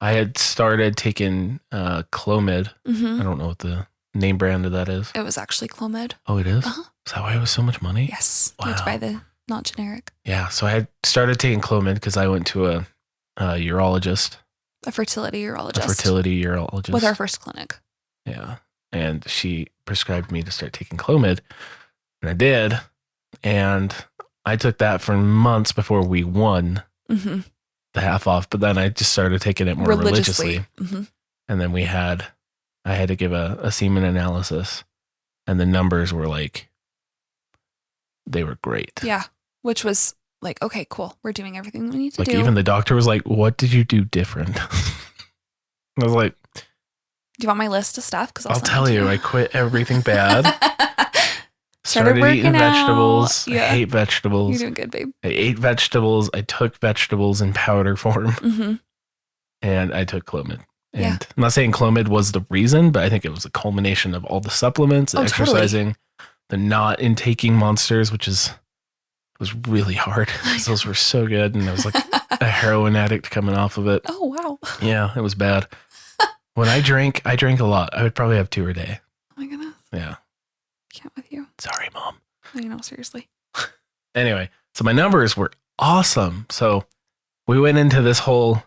I had started taking Clomid. I don't know what the name brand of that is. It was actually Clomid. Oh, it is? Is that why it was so much money? Yes. Wow. You had to buy the not generic. Yeah, so I had started taking Clomid because I went to a urologist. A fertility urologist. With our first clinic. Yeah, and she prescribed me to start taking Clomid, and I did. And I took that for months before we won the half off, but then I just started taking it more religiously. And then I had to give a semen analysis, and the numbers were they were great. Yeah, which was okay, cool. We're doing everything we need to do. Even the doctor was like, what did you do different? I was like, do you want my list of stuff? Because I'll tell you, I quit everything bad. Started eating vegetables. Yeah. I hate vegetables. You're doing good, babe. I ate vegetables. I took vegetables in powder form. And I took Clomid. And I'm not saying Clomid was the reason, but I think it was a culmination of all the supplements, the exercising, the not intaking monsters, which is was really hard because those were so good. And I was like a heroin addict coming off of it. Oh, wow. Yeah, it was bad. When I drank a lot. I would probably have 2 a day. Oh my goodness. Yeah. Can't with you. Sorry, Mom. I know, seriously. Anyway, so my numbers were awesome. So we went into this whole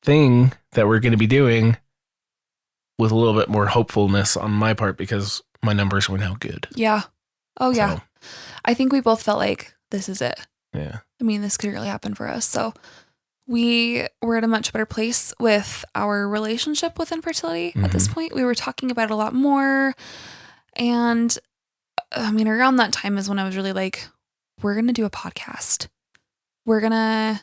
thing that we're going to be doing with a little bit more hopefulness on my part because my numbers were now good. Yeah. Oh, yeah. So, I think we both felt like this is it. yeah. I mean, this could really happen for us. So we were at a much better place with our relationship with infertility at this point. We were talking about it a lot more. And I mean, around that time is when I was really like, we're going to do a podcast. We're going to,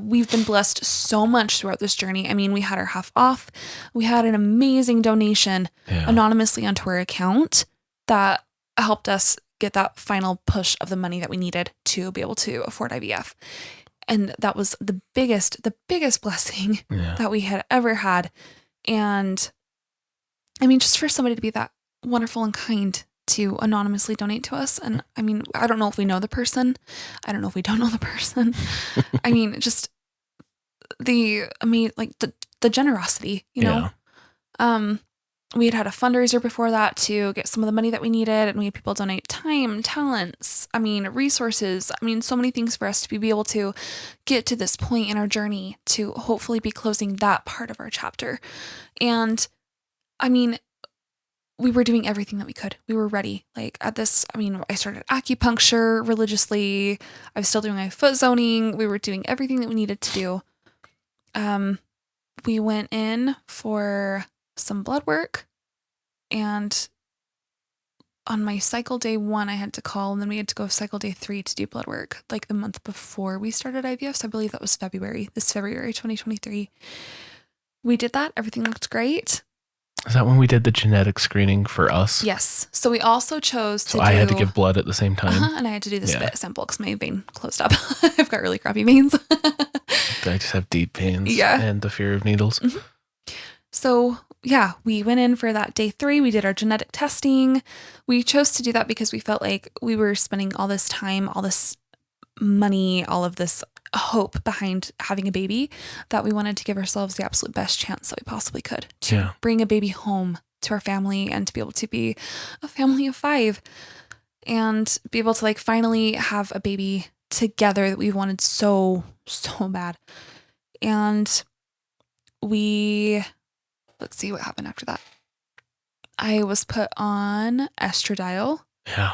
we've been blessed so much throughout this journey. I mean, we had our half off. We had an amazing donation anonymously onto our account that helped us get that final push of the money that we needed to be able to afford IVF. And that was the biggest blessing that we had ever had. And I mean, just for somebody to be that wonderful and kind to anonymously donate to us. And I mean, I don't know if we know the person. I don't know if we don't know the person. I mean, just the generosity, you know? We had a fundraiser before that to get some of the money that we needed, and we had people donate time, talents, resources. So many things for us to be able to get to this point in our journey to hopefully be closing that part of our chapter. And I mean, we were doing everything that we could. We were ready. Like at this, I started acupuncture religiously. I was still doing my foot zoning. We were doing everything that we needed to do. We went in for some blood work, and on my cycle day 1 I had to call, and then we had to go cycle day 3 to do blood work like the month before we started IVF. So I believe that was February 2023. We did that. Everything looked great. Is that when we did the genetic screening for us? Yes. So we also chose to I had to give blood at the same time. And I had to do the spit sample because my vein closed up. I've got really crappy veins. I just have deep veins and the fear of needles. Mm-hmm. So yeah, we went in for that day 3. We did our genetic testing. We chose to do that because we felt like we were spending all this time, all this money, all of this hope behind having a baby, that we wanted to give ourselves the absolute best chance that we possibly could to bring a baby home to our family and to be able to be a family of 5 and be able to finally have a baby together that we wanted so bad. And let's see what happened after that. I was put on estradiol,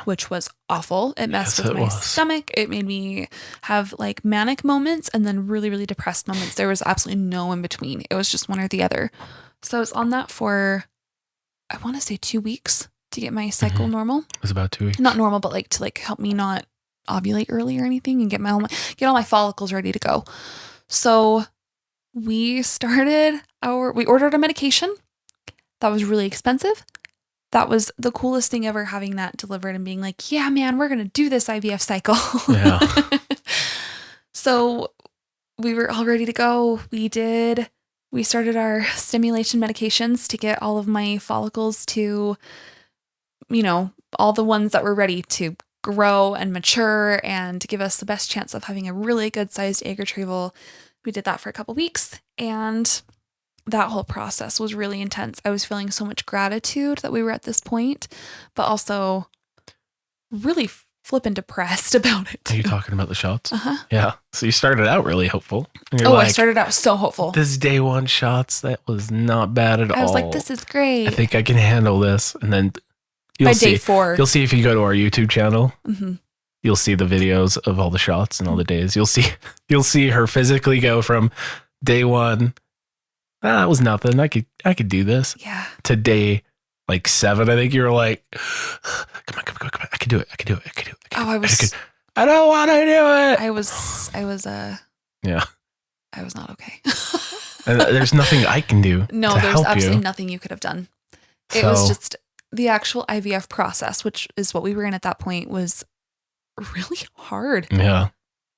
which was awful. It messed with my stomach. It made me have manic moments and then really, really depressed moments. There was absolutely no in between. It was just one or the other. So I was on that for, I want to say 2 weeks to get my cycle normal. It was about 2 weeks. Not normal, but to help me not ovulate early or anything and get all my follicles ready to go. So we ordered a medication that was really expensive. That was the coolest thing ever, having that delivered and being like, yeah, man, we're going to do this IVF cycle. Yeah. So we were all ready to go. We started our stimulation medications to get all of my follicles to, all the ones that were ready to grow and mature and to give us the best chance of having a really good sized egg retrieval. We did that for a couple weeks, and that whole process was really intense. I was feeling so much gratitude that we were at this point, but also really flippin' depressed about it. Are you talking about the shots? Yeah. So you started out really hopeful. I started out so hopeful. This day 1 shots, that was not bad at all. I was like, this is great. I think I can handle this. And then by day 4. You'll see if you go to our YouTube channel. You'll see the videos of all the shots and all the days. You'll see her physically go from day 1. That was nothing. I could do this. Yeah. To day 7, I think you were like, come on. I can do it. I don't want to do it. I was yeah. I was not okay. And there's nothing I can do. No, there's absolutely nothing you could have done. It was just the actual IVF process, which is what we were in at that point, was really hard. Yeah.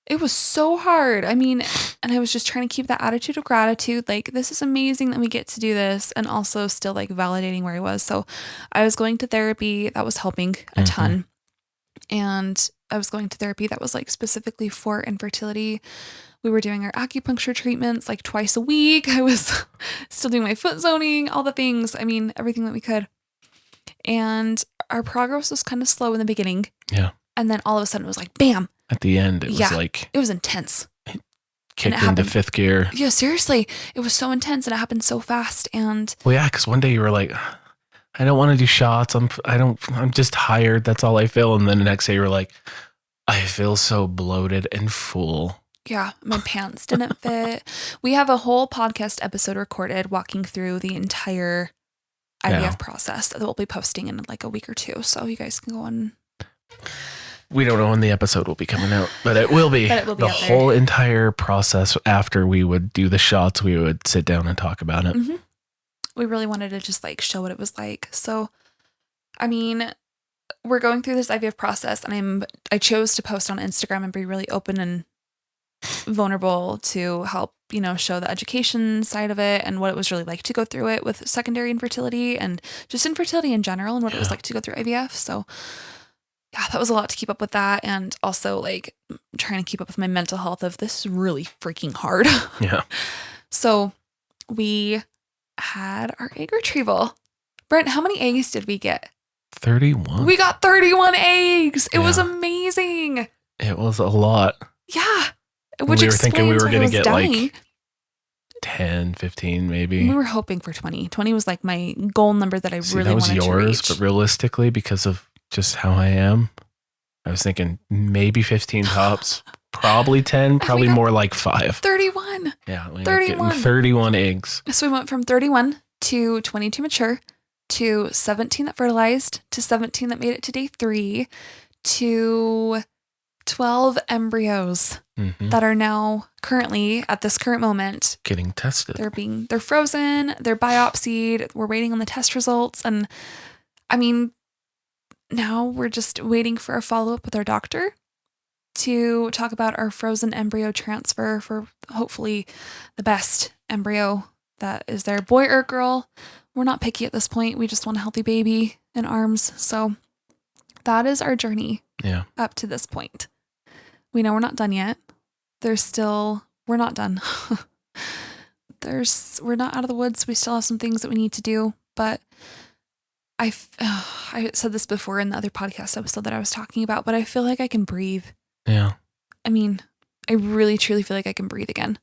It was so hard. And I was just trying to keep that attitude of gratitude. This is amazing that we get to do this, and also still validating where I was. So I was going to therapy. That was helping a ton. And I was going to therapy that was like specifically for infertility. We were doing our acupuncture treatments like twice a week. I was still doing my foot zoning, all the things. I mean, everything that we could. And our progress was kind of slow in the beginning. Yeah. And then all of a sudden it was like, bam. At the end, it was like... It was intense. Kicked into fifth gear. Yeah, seriously. It was so intense and it happened so fast. And... Well, yeah, because one day you were like, I don't want to do shots. I'm just tired. That's all I feel. And then the next day you were like, I feel so bloated and full. Yeah, my pants didn't fit. We have a whole podcast episode recorded walking through the entire IVF process that we'll be posting in like a week or two. So you guys can go on. We don't know when the episode will be coming out, but it will be. The whole entire process. After we would do the shots, we would sit down and talk about it. Mm-hmm. We really wanted to just like show what it was like. So, I mean, we're going through this IVF process, and I chose to post on Instagram and be really open and vulnerable to help, show the education side of it and what it was really like to go through it with secondary infertility and just infertility in general and what it was like to go through IVF. So yeah, that was a lot to keep up with that. And also like trying to keep up with my mental health of this is really freaking hard. Yeah. So we had our egg retrieval. Brent, how many eggs did we get? 31. We got 31 eggs. It was amazing. It was a lot. Yeah. Which we were thinking we were going to get like 10, 15 maybe. We were hoping for 20. 20 was like my goal number that I really wanted to reach. That was yours, but realistically, because of just how I am, I was thinking maybe 15 tops, probably 10, probably more like 5. 31. Yeah, we ended up getting 31 eggs. So we went from 31 to 22 mature to 17 that fertilized to 17 that made it to day 3 to 12 embryos that are now currently at this current moment getting tested. They're frozen, they're biopsied, we're waiting on the test results. And I mean, now we're just waiting for a follow-up with our doctor to talk about our frozen embryo transfer for hopefully the best embryo that is there, boy or girl. We're not picky at this point. We just want a healthy baby in arms. So that is our journey up to this point. We know we're not done yet. We're not done. We're not out of the woods. We still have some things that we need to do, but I said this before in the other podcast episode that I was talking about, but I feel like I can breathe. Yeah. I mean, I really, truly feel like I can breathe again.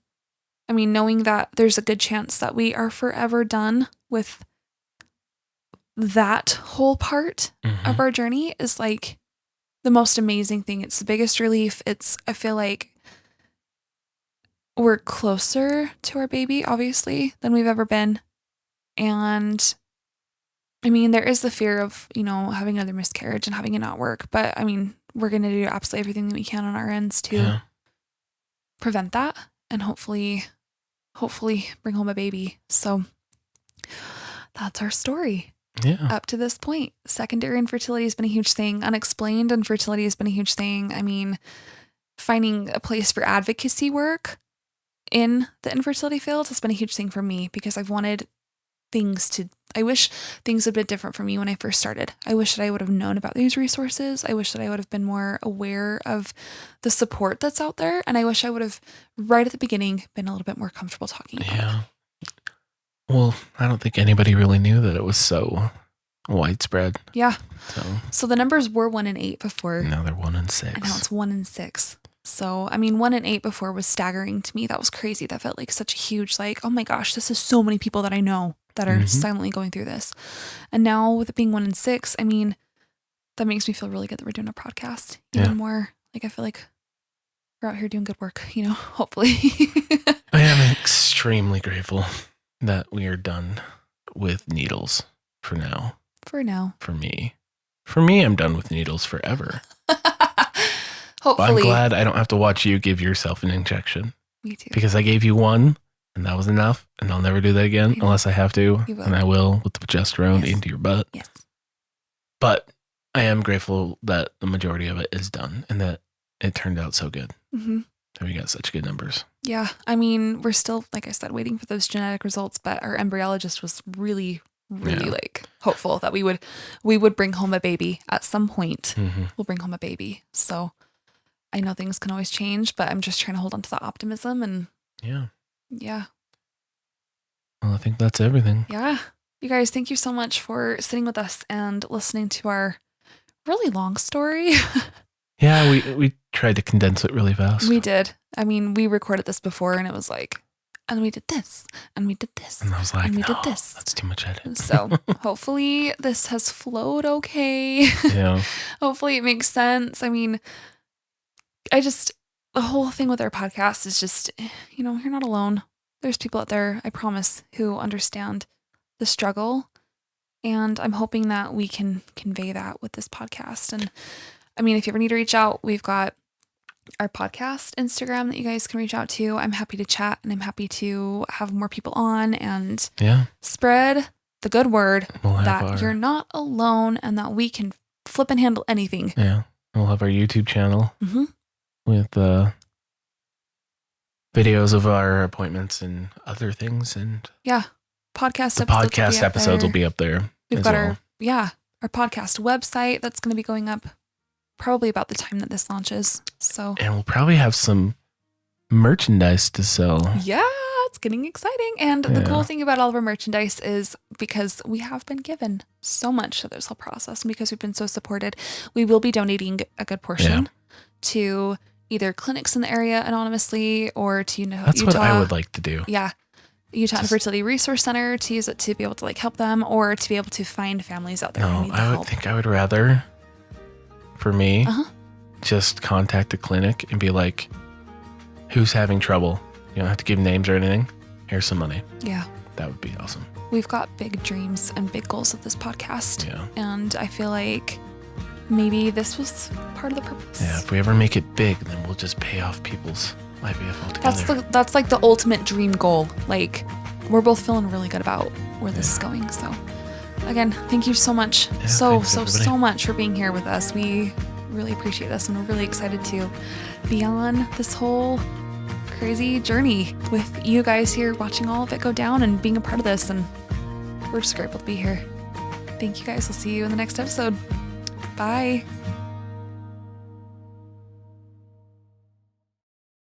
I mean, knowing that there's a good chance that we are forever done with that whole part of our journey is like the most amazing thing. It's the biggest relief. I feel like we're closer to our baby, obviously, than we've ever been. And I mean, there is the fear of, having another miscarriage and having it not work. But I mean, we're going to do absolutely everything that we can on our ends to prevent that and hopefully bring home a baby. So that's our story. Yeah. Up to this point. Secondary infertility has been a huge thing. Unexplained infertility has been a huge thing. I mean, finding a place for advocacy work in the infertility field has been a huge thing for me because I've wanted I wish things had been different for me when I first started. I wish that I would have known about these resources. I wish that I would have been more aware of the support that's out there. And I wish I would have, right at the beginning, been a little bit more comfortable talking about it. Well, I don't think anybody really knew that it was so widespread. Yeah. So the numbers were 1 in 8 before. Now they're 1 in 6. And now it's 1 in 6. So, I mean, 1 in 8 before was staggering to me. That was crazy. That felt like such a huge, like, oh my gosh, this is so many people that I know that are silently going through this. And now with it being 1 in 6, I mean, that makes me feel really good that we're doing a podcast even more. Like, I feel like we're out here doing good work, hopefully. I am extremely grateful that we are done with needles for now. For now. For me, I'm done with needles forever. Hopefully. But I'm glad I don't have to watch you give yourself an injection. Me too. Because I gave you one, and that was enough, and I'll never do that again unless I have to, and I will with the progesterone into your butt. Yes. But I am grateful that the majority of it is done and that it turned out so good. And we got such good numbers. Yeah. I mean, we're still, like I said, waiting for those genetic results, but our embryologist was really, really like hopeful that we would bring home a baby at some point. We'll bring home a baby. So I know things can always change, but I'm just trying to hold on to that optimism and yeah. Well, I think that's everything. Yeah. You guys, thank you so much for sitting with us and listening to our really long story. Yeah, we tried to condense it really fast. We did. I mean, we recorded this before and it was like, and we did this, and we did this, and I was like, and we no, did this. That's too much edit. So hopefully this has flowed okay. Yeah. Hopefully it makes sense. I mean, the whole thing with our podcast is just, you're not alone. There's people out there, I promise, who understand the struggle. And I'm hoping that we can convey that with this podcast. And I mean, if you ever need to reach out, we've got our podcast Instagram that you guys can reach out to. I'm happy to chat and I'm happy to have more people on and spread the good word that you're not alone and that we can flip and handle anything. Yeah. We'll have our YouTube channel with videos of our appointments and other things. And podcast episodes will be up there. We've got our podcast website that's going to be going up probably about the time that this launches. So, and we'll probably have some merchandise to sell. Yeah, it's getting exciting. And the cool thing about all of our merchandise is because we have been given so much through this whole process and because we've been so supported, we will be donating a good portion to either clinics in the area anonymously or to That's Utah. what I would like to do. Yeah. Utah Infertility Resource Center to use it to be able to help them or to be able to find families out there who need the help. I would rather, for me, just contact a clinic and be like, who's having trouble? You don't have to give names or anything. Here's some money. Yeah. That would be awesome. We've got big dreams and big goals with this podcast. Yeah. And I feel like maybe this was part of the purpose. Yeah, if we ever make it big, then we'll just pay off people's IVF altogether. That's like the ultimate dream goal. Like, we're both feeling really good about where this is going. So, again, thank you so much. So much for being here with us. We really appreciate this and we're really excited to be on this whole crazy journey with you guys here watching all of it go down and being a part of this. And we're just grateful to be here. Thank you guys. We'll see you in the next episode. Bye.